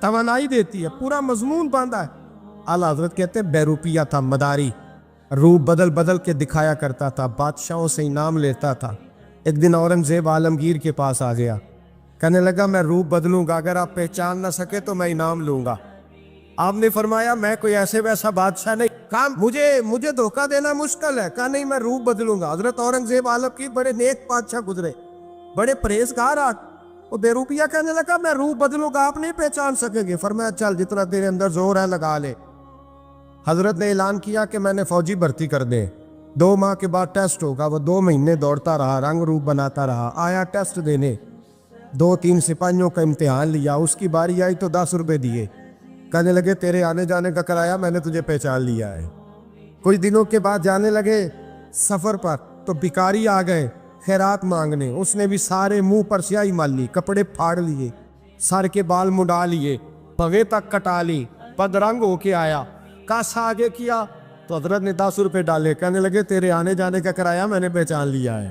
توانائی دیتی ہے, پورا مضمون باندھا ہے. اعلیٰ حضرت کہتے ہیں بہروپیہ تھا, مداری, روپ بدل بدل کے دکھایا کرتا تھا, بادشاہوں سے انعام لیتا تھا. ایک دن اورنگزیب عالمگیر کے پاس آ گیا, کہنے لگا میں روپ بدلوں گا, اگر آپ پہچان نہ سکے تو میں انعام لوں گا. آپ نے فرمایا میں کوئی ایسے ویسا بادشاہ نہیں. کہا مجھے دھوکہ دینا مشکل ہے. کہا نہیں, میں روپ بدلوں گا. حضرت اورنگزیب عالمگیر بڑے نیک بادشاہ گزرے, بڑے پرہیزگار. وہ بہروپیہ کہنے لگا میں روپ بدلوں گا, آپ نہیں پہچان سکیں گے. فرمایا چل جتنا تیرے اندر زور ہے لگا لے. حضرت نے اعلان کیا کہ میں نے فوجی بھرتی کر دے, 2 ماہ کے بعد ٹیسٹ ہوگا. وہ 2 مہینے دوڑتا رہا, رنگ روپ بناتا رہا, آیا ٹیسٹ دینے. 2-3 سپاہیوں کا امتحان لیا, اس کی باری آئی تو 10 روپے دیے. کہنے لگے تیرے آنے جانے کا کرایہ میں نے تجھے پہچان لیا ہے. کچھ دنوں کے بعد جانے لگے سفر پر, تو بھکاری آ گئے خیرات مانگنے. اس نے بھی سارے منہ پر سیاہی مال لی, کپڑے پھاڑ لیے, سر کے بال مڈا لیے, پگے تک کٹا لی, بدرنگ ہو کے آیا. کاسا آگے کیا تو حضرت نے 10 روپے ڈالے. کہنے لگے تیرے آنے جانے کا کرایہ میں نے پہچان لیا ہے.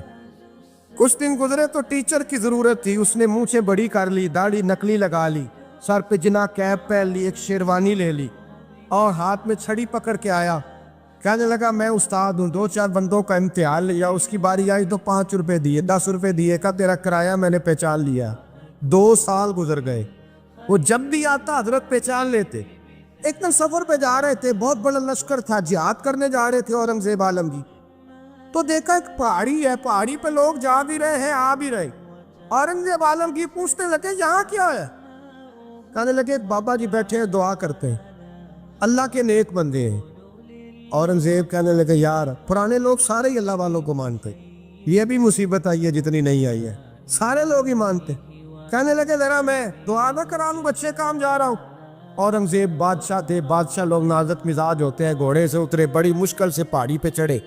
کچھ دن گزرے تو ٹیچر کی ضرورت تھی. اس نے مونچھیں بڑی کر لی, داڑھی نکلی لگا لی, سر پہ جنا کیپ پہن لی, ایک شیروانی لے لی اور ہاتھ میں چھڑی پکڑ کے آیا. کہنے لگا میں استاد ہوں, 2-4 بندوں کا امتحان لیا, اس کی باری آئی تو 5 روپے دیے, 10 روپے دیے. کہا تیرا کرایہ میں نے پہچان لیا. 2 سال گزر گئے. وہ جب بھی آتا حضرت پہچان لیتے. ایک دن سفر پہ جا رہے تھے, بہت بڑا لشکر تھا, جہاد کرنے جا رہے تھے اورنگزیب عالمگیر. تو دیکھا ایک پہاڑی ہے, پہاڑی پہ لوگ جا بھی رہے ہیں آ بھی رہے. اورنگزیب عالمگیر پوچھنے لگے یہاں کیا ہے. کہنے لگے بابا جی بیٹھے ہیں دعا کرتے ہیں, اللہ کے نیک بندے ہیں. اورنگزیب کہنے لگے یار پرانے لوگ سارے ہی اللہ والوں کو مانتے, یہ بھی مصیبت آئی ہے جتنی نہیں آئی ہے, سارے لوگ ہی مانتے. کہنے لگے ذرا میں دعا نہ کرا لوں, بچے کام جا رہا ہوں. اورنگزیب بادشاہ تھے, بادشاہ لوگ نازک مزاج ہوتے ہیں. گھوڑے سے اترے, بڑی مشکل سے پہاڑی پہ چڑھے,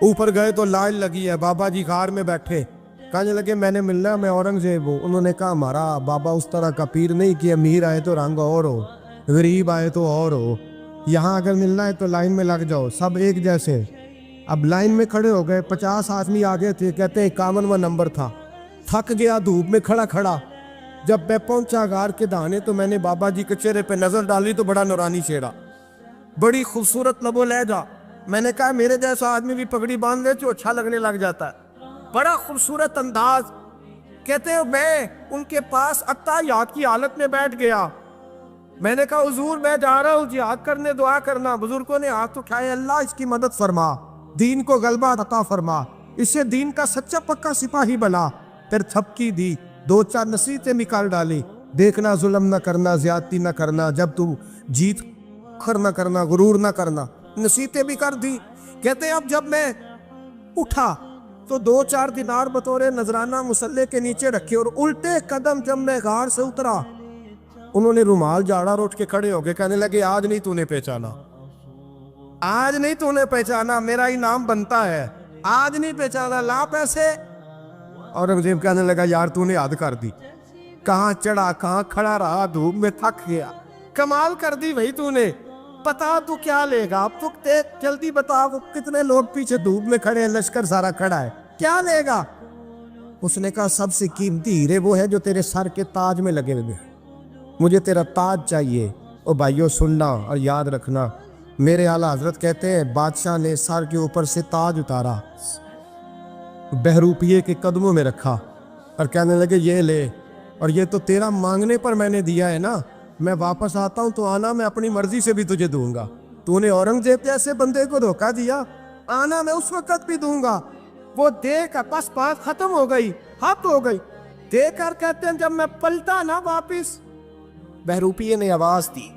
اوپر گئے تو لائن لگی ہے, بابا جی غار میں بیٹھے. کہنے لگے میں نے ملنا, میں اورنگزیب ہوں. انہوں نے کہا ہمارا بابا اس طرح کا پیر نہیں کہ امیر آئے تو رنگ اور ہو, غریب آئے تو اور ہو. یہاں اگر ملنا ہے تو لائن میں لگ جاؤ, سب ایک جیسے. اب لائن میں کھڑے ہو گئے, 50 آدمی آگے تھے. کہتے ہیں 51واں نمبر تھا. تھک گیا دھوپ میں کھڑا کھڑا. جب میں پہنچا غار کے دہانے تو میں نے بابا جی کے چہرے پہ نظر ڈالی تو بڑا نورانی چہرہ, بڑی خوبصورت لب و لہجہ. میں نے کہا میرے جیسا آدمی بھی پگڑی باندھ لے تو اچھا لگنے لگ جاتا ہے, بڑا خوبصورت انداز. کہتے ہیں میں ان کے پاس اتحیات کی حالت میں بیٹھ گیا. میں نے کہا حضور میں جا رہا ہوں جہاد کرنے, دعا کرنا. بزرگوں نے ہاتھ اٹھائے, اللہ اس کی مدد فرما, دین کو غلبہ عطا فرما, اسے دین کا سچا پکا سپاہی بنا. پھر تھپکی دی, 2-4 نصیحتیں نکال ڈالی. دیکھنا ظلم نہ کرنا, زیادتی نہ کرنا, جب تو جیت کر نہ کرنا, غرور نہ کرنا. نصیحتیں بھی کر دی. کہتے ہیں اب جب میں اٹھا تو 2-4 دینار بطور نذرانہ مسلح کے نیچے رکھے, اور الٹے قدم جب میں غار سے اترا انہوں نے رومال جھاڑا اور اٹھ کے کھڑے ہو گئے. کہنے لگے آج نہیں تو نے پہچانا, آج نہیں تو نے پہچانا, میرا انعام بنتا ہے, آج نہیں پہچانا, لا پیسے. اورنگزیب کہنے لگا یار تو نے حد کر دی, کہاں چڑھا کہاں کھڑا رہا, دھوپ میں تھک گیا, کمال کر دی بھائی تو نے. پتا تو کیا لے گا, اب تو جلدی بتا, وہ کتنے لوگ پیچھے دھوپ میں کھڑے ہیں, لشکر سارا کھڑا ہے, کیا لے گا. اس نے کہا سب سے قیمتی ہیرے وہ ہے جو تیرے سر کے تاج میں لگے ہوئے, مجھے تیرا تاج چاہیے. او بھائیو سننا اور یاد رکھنا, میرے اعلیٰ حضرت کہتے ہیں بادشاہ نے سر کے اوپر سے تاج اتارا, بہروپیے کے قدموں میں رکھا اور کہنے لگے یہ لے, اور یہ تو تیرا مانگنے پر میں نے دیا ہے نا, میں واپس آتا ہوں تو آنا, میں اپنی مرضی سے بھی تجھے دوں گا. تو نے اورنگزیب جیسے بندے کو دھوکہ دیا, آنا میں اس وقت بھی دوں گا. وہ دے کر بس بات ختم ہو گئی, حد ہو گئی. دے کر کہتے ہیں جب میں پلٹا نا واپس, بہروپیے نے آواز دی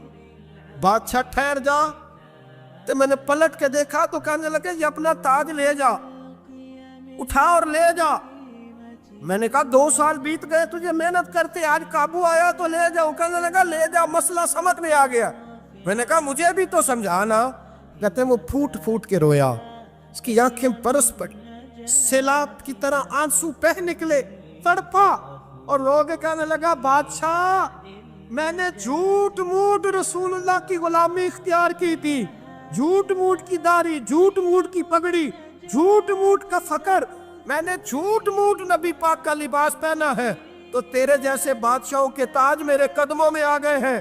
بادشاہ ٹھہر جا. تو میں نے پلٹ کے دیکھا تو کہنے لگے یہ اپنا تاج لے جا, اٹھا اور لے جا. میں نے کہا 2 سال بیت گئے تجھے محنت کرتے, آج قابو آیا تو لے جاؤ. کہنے لگا لے جا, مسئلہ سمجھ میں آ گیا. میں نے کہا مجھے بھی تو سمجھانا. کہتے ہیں وہ پھوٹ پھوٹ کے رویا, اس کی آنکھیں برس پڑی, سیلاب کی طرح آنسو بہہ نکلے, تڑپا اور رو کے کہنے لگا بادشاہ میں نے جھوٹ موٹ رسول اللہ کی غلامی اختیار کی تھی, جھوٹ موٹ کی داڑھی, جھوٹ موٹ کی پگڑی, جھوٹ موٹ کا فقر, میں نے جھوٹ موٹ نبی پاک کا لباس پہنا ہے, تو تیرے جیسے بادشاہوں کے تاج میرے قدموں میں آ گئے ہیں.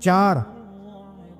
4।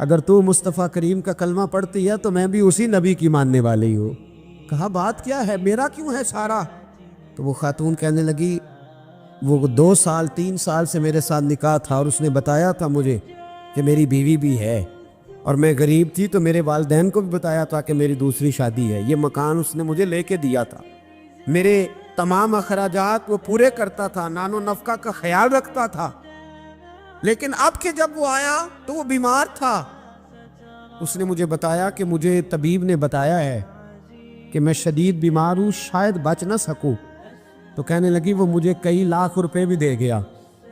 اگر تو مصطفیٰ کریم کا کلمہ پڑھتی ہے تو میں بھی اسی نبی کی ماننے والی ہوں۔ کہا بات کیا ہے، میرا کیوں ہے سارا؟ تو وہ خاتون کہنے لگی وہ 2 سال 3 سال سے میرے ساتھ نکاح تھا اور اس نے بتایا تھا مجھے کہ میری بیوی بھی ہے، اور میں غریب تھی تو میرے والدین کو بھی بتایا تھا کہ میری دوسری شادی ہے۔ یہ مکان اس نے مجھے لے کے دیا تھا، میرے تمام اخراجات وہ پورے کرتا تھا، نان و نفقہ کا خیال رکھتا تھا، لیکن اب کہ جب وہ آیا تو وہ بیمار تھا۔ اس نے مجھے بتایا کہ مجھے طبیب نے بتایا ہے کہ میں شدید بیمار ہوں، شاید بچ نہ سکوں۔ تو کہنے لگی وہ مجھے کئی لاکھ روپے بھی دے گیا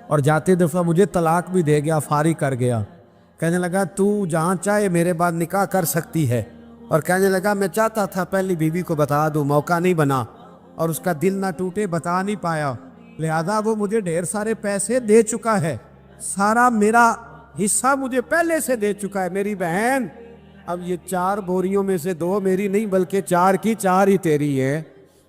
اور جاتے دفعہ مجھے طلاق بھی دے گیا، فارغ کر گیا۔ کہنے لگا تو جہاں چاہے میرے بعد نکاح کر سکتی ہے، اور کہنے لگا میں چاہتا تھا پہلی بیوی کو بتا دوں، موقع نہیں بنا اور اس کا دل نہ ٹوٹے، بتا نہیں پایا، لہذا وہ مجھے ڈھیر سارے پیسے دے چکا ہے، سارا میرا حصہ مجھے پہلے سے دے چکا ہے۔ میری بہن اب یہ 4 بوریوں میں سے 2 میری نہیں بلکہ 4 کی 4 ہی تیری ہے،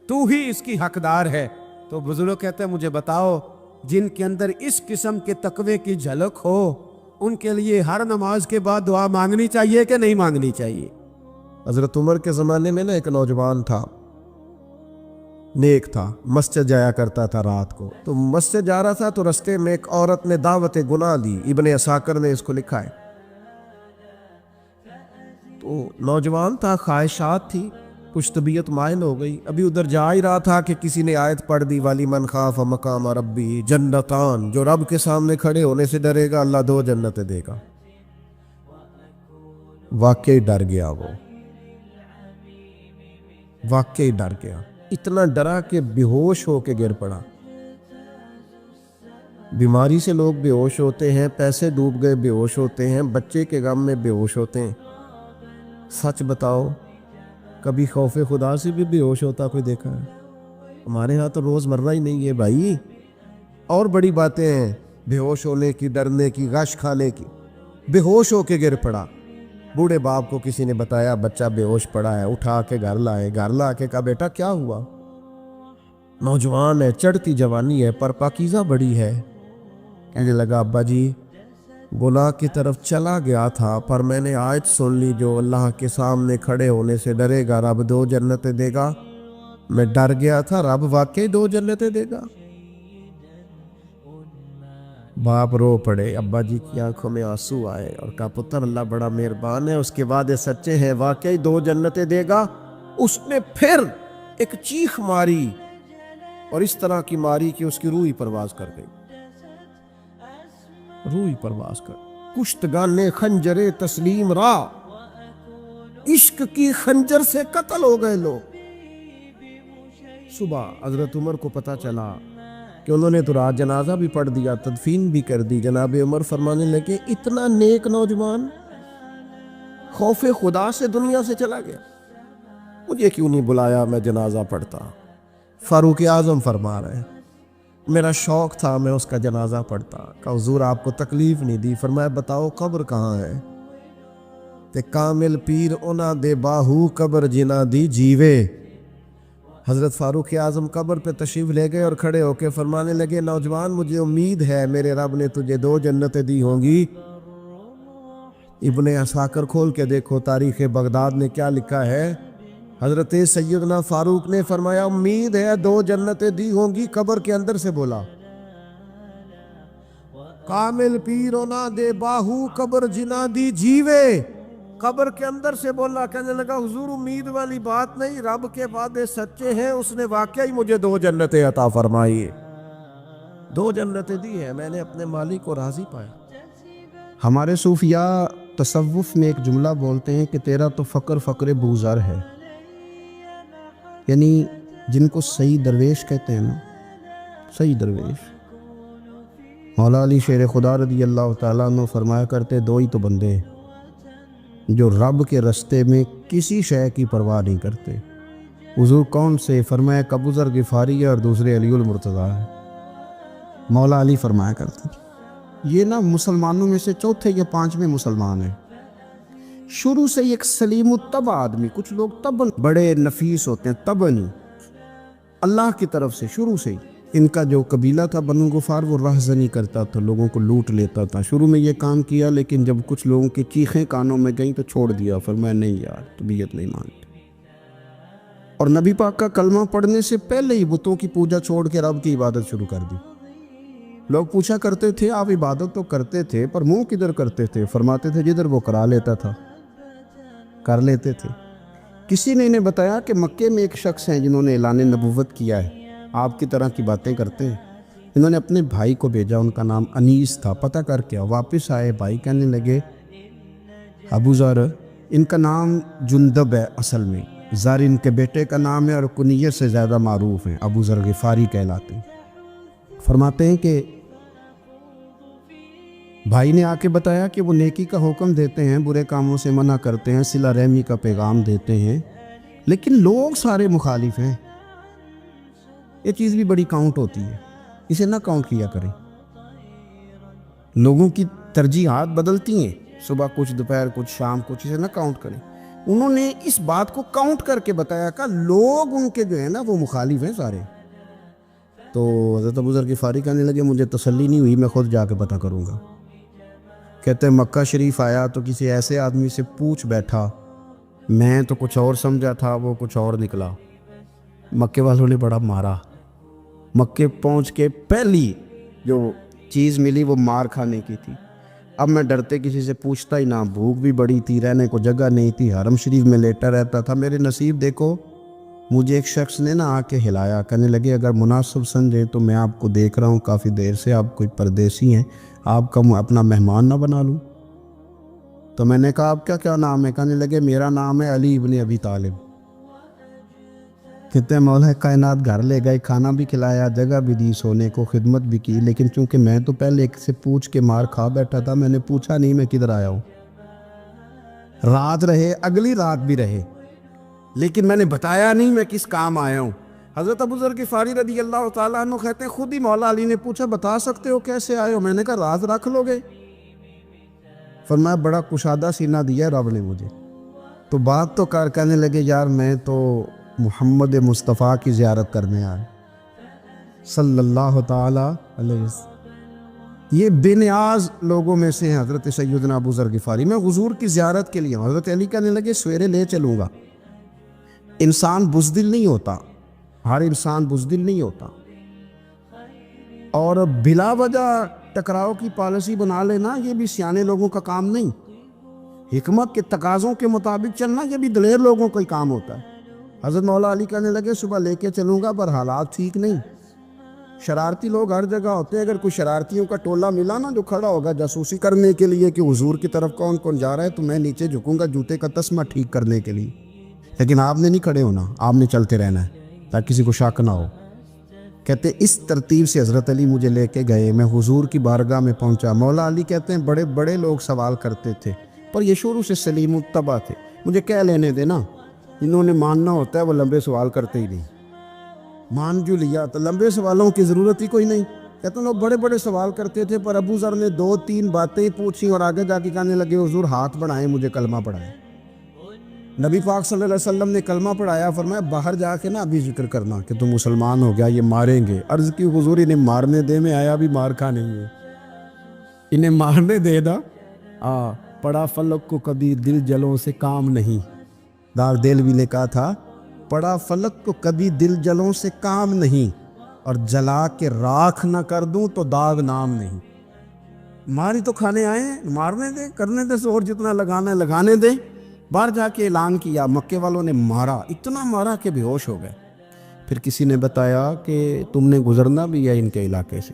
تو ہی اس کی حقدار ہے۔ تو بزرگ کہتے ہیں مجھے بتاؤ جن کے اندر اس قسم کے تقوی کی جھلک ہو ان کے لیے ہر نماز کے بعد دعا مانگنی چاہیے کہ نہیں مانگنی چاہیے؟ حضرت عمر کے زمانے میں نا ایک نوجوان تھا، نیک تھا، مسجد جایا کرتا تھا رات کو، تو مسجد جا رہا تھا تو رستے میں ایک عورت نے دعوت گناہ دی، ابن عساکر نے اس کو لکھا ہے۔ تو نوجوان تھا، خواہشات تھی، کچھ طبیعت مائل ہو گئی، ابھی ادھر جا ہی رہا تھا کہ کسی نے آیت پڑھ دی والی من خاف مقام ربی جنتان، جو رب کے سامنے کھڑے ہونے سے ڈرے گا اللہ 2 جنتیں دے گا۔ واقعی ڈر گیا، وہ واقعی ڈر گیا، اتنا ڈرا کہ بے ہوش ہو کے گر پڑا۔ بیماری سے لوگ بے ہوش ہوتے ہیں، پیسے ڈوب گئے بے ہوش ہوتے ہیں، بچے کے غم میں بے ہوش ہوتے ہیں۔ سچ بتاؤ کبھی خوف خدا سے بھی بے ہوش ہوتا کوئی دیکھا ہے؟ ہمارے ہاں تو روز مرہ ہی نہیں ہے بھائی، اور بڑی باتیں ہیں بے ہوش ہونے کی، ڈرنے کی، غش کھانے کی۔ بے ہوش ہو کے گر پڑا، بوڑھے باپ کو کسی نے بتایا بچہ بے ہوش پڑا ہے، اٹھا کے گھر لائے، گھر لا کے کہا بیٹا کیا ہوا؟ نوجوان ہے، چڑھتی جوانی ہے پر پاکیزہ بڑی ہے۔ کہنے لگا ابا جی گناہ کی طرف چلا گیا تھا پر میں نے آیت سن لی جو اللہ کے سامنے کھڑے ہونے سے ڈرے گا رب 2 جنتیں دے گا، میں ڈر گیا تھا، رب واقعی 2 جنتیں دے گا۔ باپ رو پڑے، ابا جی کی آنکھوں میں آنسو آئے اور کہا پتر اللہ بڑا مہربان ہے، اس کے وعدے سچے ہیں، واقعی 2 جنتیں دے گا۔ اس نے پھر ایک چیخ ماری اور اس طرح کی ماری کہ اس کی روح ہی پرواز کر گئی، روح ہی پرواز کر۔ کشتگان خنجر تسلیم را، عشق کی خنجر سے قتل ہو گئے لوگ۔ صبح حضرت عمر کو پتہ چلا کہ انہوں نے تو رات جنازہ بھی پڑھ دیا، تدفین بھی کر دی۔ جناب عمر فرمانے لگے اتنا نیک نوجوان خوف خدا سے دنیا سے چلا گیا، مجھے کیوں نہیں بلایا میں جنازہ پڑھتا؟ فاروق اعظم فرما رہے ہیں میرا شوق تھا میں اس کا جنازہ پڑھتا۔ کہا حضور آپ کو تکلیف نہیں دی؟ فرمایا بتاؤ قبر کہاں ہے؟ تے کامل پیر اونا دے باہو قبر جنا دی جیوے۔ حضرت فاروق اعظم قبر پہ تشریف لے گئے اور کھڑے ہو کے فرمانے لگے نوجوان مجھے امید ہے میرے رب نے تجھے 2 جنتیں دی ہوں گی۔ ابن عساکر کھول کے دیکھو تاریخ بغداد نے کیا لکھا ہے۔ حضرت سیدنا فاروق نے فرمایا امید ہے 2 جنتیں دی ہوں گی، قبر کے اندر سے بولا کامل پیرونا دے باہو قبر جنا دی جیوے، قبر کے اندر سے بولا۔ کہنے لگا حضور امید والی بات نہیں، رب کے وعدے سچے ہیں، اس نے واقعی مجھے 2 جنتیں عطا فرمائی، 2 جنتیں دی ہیں، میں نے اپنے مالک کو راضی پایا۔ ہمارے صوفیاء تصوف میں ایک جملہ بولتے ہیں کہ تیرا تو فقر فقر بوزر ہے، یعنی جن کو صحیح درویش کہتے ہیں نا، صحیح درویش۔ مولا علی شیر خدا رضی اللہ تعالیٰ عنہ فرمایا کرتے 2 ہی تو بندے ہیں جو رب کے رستے میں کسی شے کی پرواہ نہیں کرتے۔ حضور کون سے؟ فرمایا ابو ذر غفاری ہے اور دوسرے علی المرتضیٰ ہے۔ مولا علی فرمایا کرتے یہ نا مسلمانوں میں سے 4تھے یا 5ویں مسلمان ہیں، شروع سے ایک سلیم الطبع آدمی، کچھ لوگ طبعاً بڑے نفیس ہوتے ہیں، طبعاً اللہ کی طرف سے شروع سے ہی ان کا جو قبیلہ تھا بنو غفار وہ رہزنی کرتا تھا، لوگوں کو لوٹ لیتا تھا۔ شروع میں یہ کام کیا، لیکن جب کچھ لوگوں کی چیخیں کانوں میں گئیں تو چھوڑ دیا، فرمایا نہیں یار طبیعت نہیں مانتی۔ اور نبی پاک کا کلمہ پڑھنے سے پہلے ہی بتوں کی پوجا چھوڑ کے رب کی عبادت شروع کر دی۔ لوگ پوچھا کرتے تھے آپ عبادت تو کرتے تھے پر منہ کدھر کرتے تھے؟ فرماتے تھے جدھر وہ کرا لیتا تھا کر لیتے تھے۔ کسی نے انہیں بتایا کہ مکے میں ایک شخص ہیں جنہوں نے اعلان نبوت کیا ہے، آپ کی طرح کی باتیں کرتے ہیں۔ انہوں نے اپنے بھائی کو بھیجا، ان کا نام انیس تھا، پتہ کر کے واپس آئے، بھائی کہنے لگے ابو ذر، ان کا نام جندب ہے، اصل میں ذر ان کے بیٹے کا نام ہے اور کنیت سے زیادہ معروف ہیں، ابو ذر غفاری کہلاتے ہیں۔ فرماتے ہیں کہ بھائی نے آ کے بتایا کہ وہ نیکی کا حکم دیتے ہیں، برے کاموں سے منع کرتے ہیں، صلہ رحمی کا پیغام دیتے ہیں، لیکن لوگ سارے مخالف ہیں۔ یہ چیز بھی بڑی کاؤنٹ ہوتی ہے، اسے نہ کاؤنٹ کیا کریں۔ لوگوں کی ترجیحات بدلتی ہیں، صبح کچھ، دوپہر کچھ، شام کچھ، اسے نہ کاؤنٹ کریں۔ انہوں نے اس بات کو کاؤنٹ کر کے بتایا کہ لوگ ان کے جو ہیں نا وہ مخالف ہیں سارے۔ تو حضرت ابو ذر غفاری کہنے لگے مجھے تسلی نہیں ہوئی، میں خود جا کے پتہ کروں گا۔ کہتے ہیں مکہ شریف آیا تو کسی ایسے آدمی سے پوچھ بیٹھا، میں تو کچھ اور سمجھا تھا، وہ کچھ اور نکلا۔ مکے والوں نے بڑا مارا۔ مکے پہنچ کے پہلی جو چیز ملی وہ مار کھانے کی تھی۔ اب میں ڈرتے کسی سے پوچھتا ہی نہ، بھوک بھی بڑی تھی، رہنے کو جگہ نہیں تھی، حرم شریف میں لیٹا رہتا تھا۔ میرے نصیب دیکھو، مجھے ایک شخص نے نہ آ کے ہلایا، کہنے لگے اگر مناسب سمجھے تو میں آپ کو دیکھ رہا ہوں کافی دیر سے، آپ کوئی پردیسی ہیں، آپ کا اپنا مہمان نہ بنا لوں؟ تو میں نے کہا آپ کا کیا نام ہے؟ کہنے لگے میرا نام ہے علی ابن ابی طالب۔ کہتے ہیں مولا کائنات گھر لے گئے، کھانا بھی کھلایا، جگہ بھی دی، سونے کو خدمت بھی کی، لیکن چونکہ میں تو پہلے ایک سے پوچھ کے مار کھا بیٹھا تھا، میں نے پوچھا نہیں میں کدھر آیا ہوں۔ رات رہے، اگلی رات بھی رہے، لیکن میں نے بتایا نہیں میں کس کام آیا ہوں۔ حضرت ابو ذر غفاری رضی اللہ تعالیٰ عنہ کہتے ہیں خود ہی مولا علی نے پوچھا بتا سکتے ہو کیسے آئے ہو؟ میں نے کہا راز رکھ لو گے؟ فرمایا بڑا کشادہ سینہ دیا رب نے مجھے۔ تو بات تو کہنے لگے یار میں تو محمد مصطفیٰ کی زیارت کرنے آیا صلی اللہ تعالیٰ علیہ وسلم۔ یہ بے نیاز لوگوں میں سے ہیں حضرت سیدنا ابو ذر غفاری۔ میں حضور کی زیارت کے لیے ہوں۔ حضرت علی کہنے لگے سویرے لے چلوں گا۔ انسان بزدل نہیں ہوتا، ہر انسان بزدل نہیں ہوتا، اور بلا وجہ ٹکراؤ کی پالیسی بنا لینا یہ بھی سیانے لوگوں کا کام نہیں۔ حکمت کے تقاضوں کے مطابق چلنا یہ بھی دلیر لوگوں کا ہی کام ہوتا ہے۔ حضرت مولا علی کہنے لگے صبح لے کے چلوں گا پر حالات ٹھیک نہیں، شرارتی لوگ ہر جگہ ہوتے ہیں، اگر کوئی شرارتیوں کا ٹولہ ملا نا جو کھڑا ہوگا جاسوسی کرنے کے لیے کہ حضور کی طرف کون کون جا رہا ہے، تو میں نیچے جھکوں گا جوتے کا تسمہ ٹھیک کرنے کے لیے، لیکن آپ نے نہیں کھڑے ہونا، آپ نے چلتے رہنا ہے تاکہ کسی کو شک نہ ہو۔ کہتے اس ترتیب سے حضرت علی مجھے لے کے گئے، میں حضور کی بارگاہ میں پہنچا۔ مولا علی کہتے ہیں بڑے بڑے لوگ سوال کرتے تھے پر یہ شروع سے سلیم الطبع تھے، مجھے کہہ لینے دینا، انہوں نے ماننا ہوتا ہے وہ لمبے سوال کرتے ہی نہیں، مان جو لیا تو لمبے سوالوں کی ضرورت ہی کوئی نہیں۔ کہتے ہیں لوگ بڑے بڑے سوال کرتے تھے پر ابو ذر نے 2-3 باتیں پوچھی اور آگے جا کے کہنے لگے حضور ہاتھ بڑھائیں مجھے کلمہ پڑھائیں۔ نبی پاک صلی اللہ علیہ وسلم نے کلمہ پڑھایا، فرمایا باہر جا کے نا ابھی ذکر کرنا کہ تم مسلمان ہو گیا، یہ ماریں گے۔ عرض کی حضور انہیں مارنے دے، میں آیا بھی مار کھانے میں، انہیں مارنے دے دا۔ پڑا فلک کو کبھی دل جلوں سے کام نہیں، دار دلوی نے کہا تھا پڑا فلک کو کبھی دل جلوں سے کام نہیں، اور جلا کے راکھ نہ کر دوں تو داغ نام نہیں۔ ماری تو کھانے آئے ہیں، مارنے دیں، کرنے دیں زور جتنا لگانا ہے لگانے دیں۔ باہر جا کے اعلان کیا، مکے والوں نے مارا، اتنا مارا کہ بے ہوش ہو گئے۔ پھر کسی نے بتایا کہ تم نے گزرنا بھی ہے ان کے علاقے سے،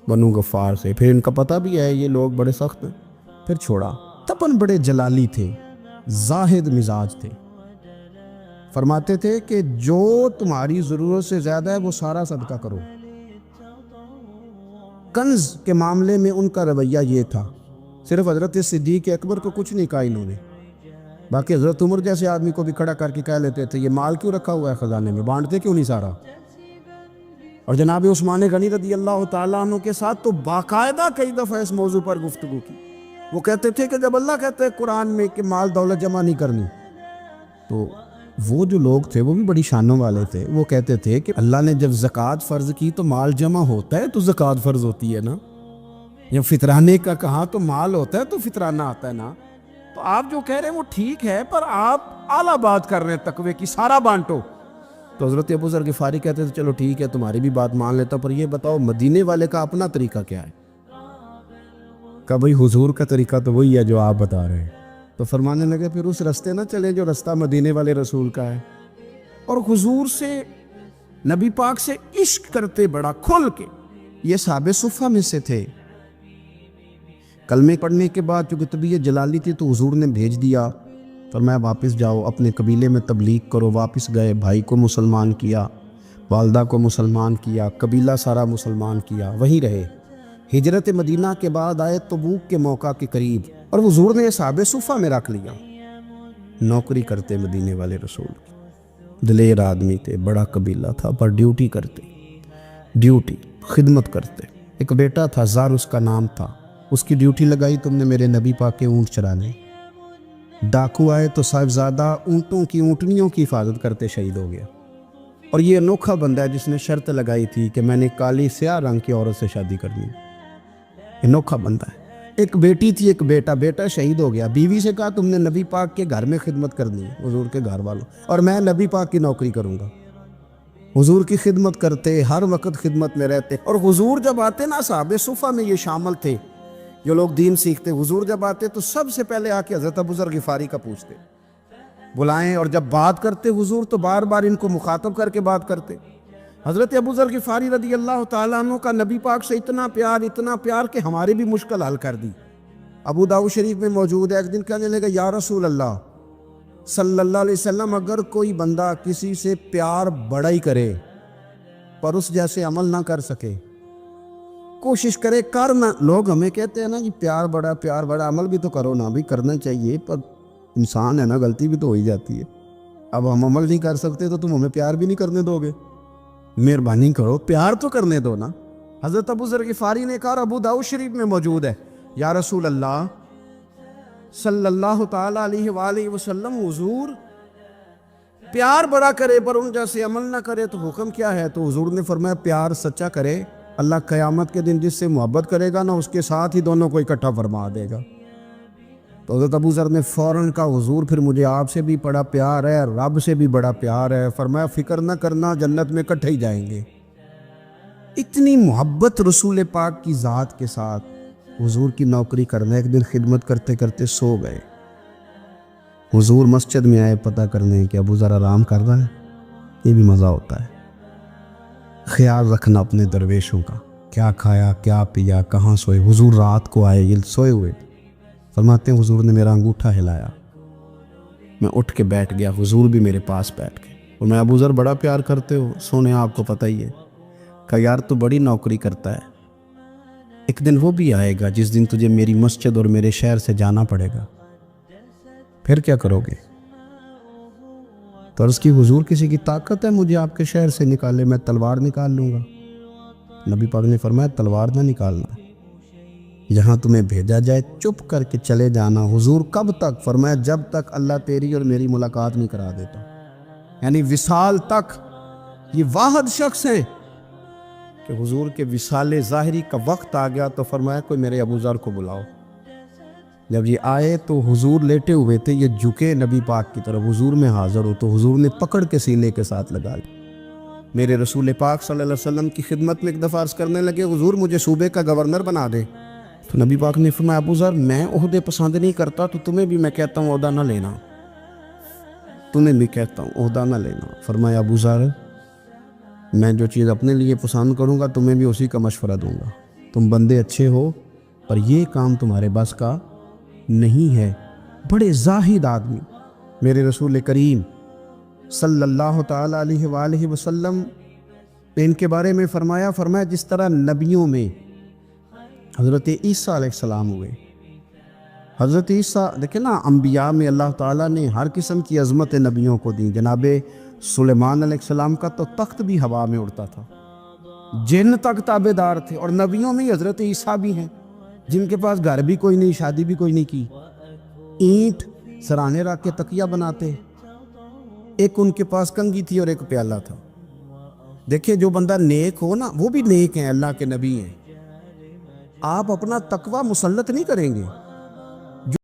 بنو غفار سے، پھر ان کا پتہ بھی ہے یہ لوگ بڑے سخت ہیں، پھر چھوڑا۔ تپن بڑے جلالی تھے، زاہد مزاج تھے، فرماتے تھے کہ جو تمہاری ضرورت سے زیادہ ہے وہ سارا صدقہ کرو۔ کنز کے معاملے میں ان کا رویہ یہ تھا، صرف حضرت صدیق اکبر کو کچھ نہیں کہا انہوں نے، باقی حضرت عمر جیسے آدمی کو بھی کھڑا کر کے کہہ لیتے تھے یہ مال کیوں رکھا ہوا ہے خزانے میں، بانٹتے کیوں نہیں سارا؟ اور جناب عثمان غنی رضی اللہ تعالیٰ عنہ کے ساتھ تو باقاعدہ کئی دفعہ اس موضوع پر گفتگو کی۔ وہ کہتے تھے کہ جب اللہ کہتے ہیں قرآن میں کہ مال دولت جمع نہیں کرنی، تو وہ جو لوگ تھے وہ بھی بڑی شانوں والے تھے. وہ کہتے تھے کہ اللہ نے جب زکوٰۃ فرض کی تو مال جمع ہوتا ہے تو زکوٰۃ فرض ہوتی ہے نا. یا فطرانے کا کہا تو مال ہوتا ہے تو فطرانہ آتا ہے نا. تو آپ جو کہہ رہے ہیں وہ ٹھیک ہے، پر آپ اعلیٰ بات کر رہے ہیں تقوی کی، سارا بانٹو. تو حضرت ابو ذر غفاری کہتے تھے چلو ٹھیک ہے تمہاری بھی بات مان لیتا، پر یہ بتاؤ مدینے والے کا اپنا طریقہ کیا ہے؟ کہ بھئی حضور کا طریقہ تو وہی ہے جو آپ بتا رہے ہیں. تو فرمانے لگے پھر اس رستے نہ چلے جو رستہ مدینے والے رسول کا ہے. اور حضور سے، نبی پاک سے عشق کرتے بڑا کھل کے. یہ صحابہ صفہ میں سے تھے. کلمے پڑھنے کے بعد چونکہ طبیعت جلالی تھی تو حضور نے بھیج دیا، فرمایا واپس جاؤ اپنے قبیلے میں تبلیغ کرو. واپس گئے، بھائی کو مسلمان کیا، والدہ کو مسلمان کیا، قبیلہ سارا مسلمان کیا، وہیں رہے. ہجرت مدینہ کے بعد آئے تبوک کے موقع کے قریب، اور حضور نے صحابہ صفہ میں رکھ لیا. نوکری کرتے مدینے والے رسول کی، دلیر آدمی تھے، بڑا قبیلہ تھا، پر ڈیوٹی کرتے، ڈیوٹی خدمت کرتے. ایک بیٹا تھا زار اس کا نام تھا، اس کی ڈیوٹی لگائی تم نے میرے نبی پاک کے اونٹ چرانے. ڈاکو آئے تو صاحبزادہ اونٹوں کی، اونٹنیوں کی حفاظت کرتے شہید ہو گیا. اور یہ انوکھا بندہ ہے جس نے شرط لگائی تھی کہ میں نے کالی سیاہ رنگ کی عورت سے شادی کرنی. انوکھا بندہ ہے. ایک بیٹی تھی، ایک بیٹا، بیٹا شہید ہو گیا. بیوی سے کہا تم نے نبی پاک کے گھر میں خدمت کرنی ہے، حضور کے گھر والوں، اور میں نبی پاک کی نوکری کروں گا. حضور کی خدمت کرتے، ہر وقت خدمت میں رہتے. اور حضور جب آتے نا، صحابہ صفہ میں یہ شامل تھے جو لوگ دین سیکھتے، حضور جب آتے تو سب سے پہلے آ کے حضرت ابو ذر غفاری کا پوچھتے، بلائیں. اور جب بات کرتے حضور تو بار بار ان کو مخاطب کر کے بات کرتے. حضرت ابو ذر غفاری رضی اللہ تعالیٰ عنہ کا نبی پاک سے اتنا پیار کہ ہماری بھی مشکل حل کر دی. ابو داؤد شریف میں موجود ہے. ایک دن کہنے لگا یا رسول اللہ صلی اللہ علیہ وسلم، اگر کوئی بندہ کسی سے پیار بڑا ہی کرے پر اس جیسے عمل نہ کر سکے، کوشش کرے کرنا. لوگ ہمیں کہتے ہیں نا جی پیار بڑا، عمل بھی تو کرو نا. بھی کرنا چاہیے، پر انسان ہے نا، غلطی بھی تو ہو ہی جاتی ہے. اب ہم عمل نہیں کر سکتے تو تم ہمیں پیار بھی نہیں کرنے دو گے؟ مہربانی کرو، پیار تو کرنے دو نا. حضرت ابو ذر غفاری نے کہا، ابو داؤد شریف میں موجود ہے، یا رسول اللہ صلی اللہ تعالیٰ علیہ وآلہ وسلم، حضور پیار بڑا کرے پر ان جیسے عمل نہ کرے تو حکم کیا ہے؟ تو حضور نے فرمایا پیار سچا کرے، اللہ قیامت کے دن جس سے محبت کرے گا نا، اس کے ساتھ ہی دونوں کو اکٹھا فرما دے گا. تو حضرت ابو ذر نے فوراً کہا، حضور پھر مجھے آپ سے بھی بڑا پیار ہے، رب سے بھی بڑا پیار ہے. فرمایا فکر نہ کرنا، جنت میں اکٹھے ہی جائیں گے. اتنی محبت رسول پاک کی ذات کے ساتھ. حضور کی نوکری کرنا. ایک دن خدمت کرتے کرتے سو گئے. حضور مسجد میں آئے پتہ کرنے کہ ابو ذر آرام کر رہا ہے. یہ بھی مزہ ہوتا ہے، خیال رکھنا اپنے درویشوں کا، کیا کھایا، کیا پیا، کہاں سوئے. حضور رات کو آئے، یہ سوئے ہوئے. فرماتے ہیں حضور نے میرا انگوٹھا ہلایا، میں اٹھ کے بیٹھ گیا، حضور بھی میرے پاس بیٹھ گئے. اور میں ابو ذر بڑا پیار کرتے ہو، سونے آپ کو پتہ ہی ہے. کہ یار تو بڑی نوکری کرتا ہے، ایک دن وہ بھی آئے گا جس دن تجھے میری مسجد اور میرے شہر سے جانا پڑے گا، پھر کیا کرو گے؟ تو عرض کی حضور کسی کی طاقت ہے مجھے آپ کے شہر سے نکالے؟ میں تلوار نکال لوں گا. نبی پاک نے فرمایا تلوار نہ نکالنا، یہاں تمہیں بھیجا جائے چپ کر کے چلے جانا. حضور کب تک؟ فرمایا جب تک اللہ تیری اور میری ملاقات نہیں کرا دیتا. یعنی وصال تک. یہ واحد شخص ہیں کہ حضور کے وصال ظاہری کا وقت آ گیا تو فرمایا کوئی میرے ابو ذر کو بلاؤ. جب یہ آئے تو حضور لیٹے ہوئے تھے، یہ جھکے نبی پاک کی طرف، حضور میں حاضر ہو تو حضور نے پکڑ کے سینے کے ساتھ لگا لی. میرے رسول پاک صلی اللہ علیہ وسلم کی خدمت میں ایک دفعہ عرض کرنے لگے، حضور مجھے صوبے کا گورنر بنا دے. تو نبی پاک نے فرمایا ابو ذر میں عہدے پسند نہیں کرتا، تو تمہیں بھی میں کہتا ہوں عہدہ نہ لینا، تمہیں بھی کہتا ہوں عہدہ نہ لینا. فرمایا ابو ذر میں جو چیز اپنے لیے پسند کروں گا تمہیں بھی اسی کا مشورہ دوں گا. تم بندے اچھے ہو پر یہ کام تمہارے بس کا نہیں ہے. بڑے زاہد آدمی میرے رسول کریم صلی اللہ تعالیٰ علیہ وآلہ وسلم نے ان کے بارے میں فرمایا جس طرح نبیوں میں حضرت عیسیٰ علیہ السلام ہوئے. حضرت عیسیٰ دیکھیں نا، انبیاء میں اللہ تعالیٰ نے ہر قسم کی عظمت نبیوں کو دی. جناب سلیمان علیہ السلام کا تو تخت بھی ہوا میں اڑتا تھا، جن تک تابع دار تھے. اور نبیوں میں حضرت عیسیٰ بھی ہیں جن کے پاس گھر بھی کوئی نہیں، شادی بھی کوئی نہیں کی، اینٹ سرانے رکھ کے تکیہ بناتے. ایک ان کے پاس کنگھی تھی اور ایک پیالہ تھا. دیکھیں جو بندہ نیک ہو نا وہ بھی نیک ہیں، اللہ کے نبی ہیں. آپ اپنا تقوی مسلط نہیں کریں گے.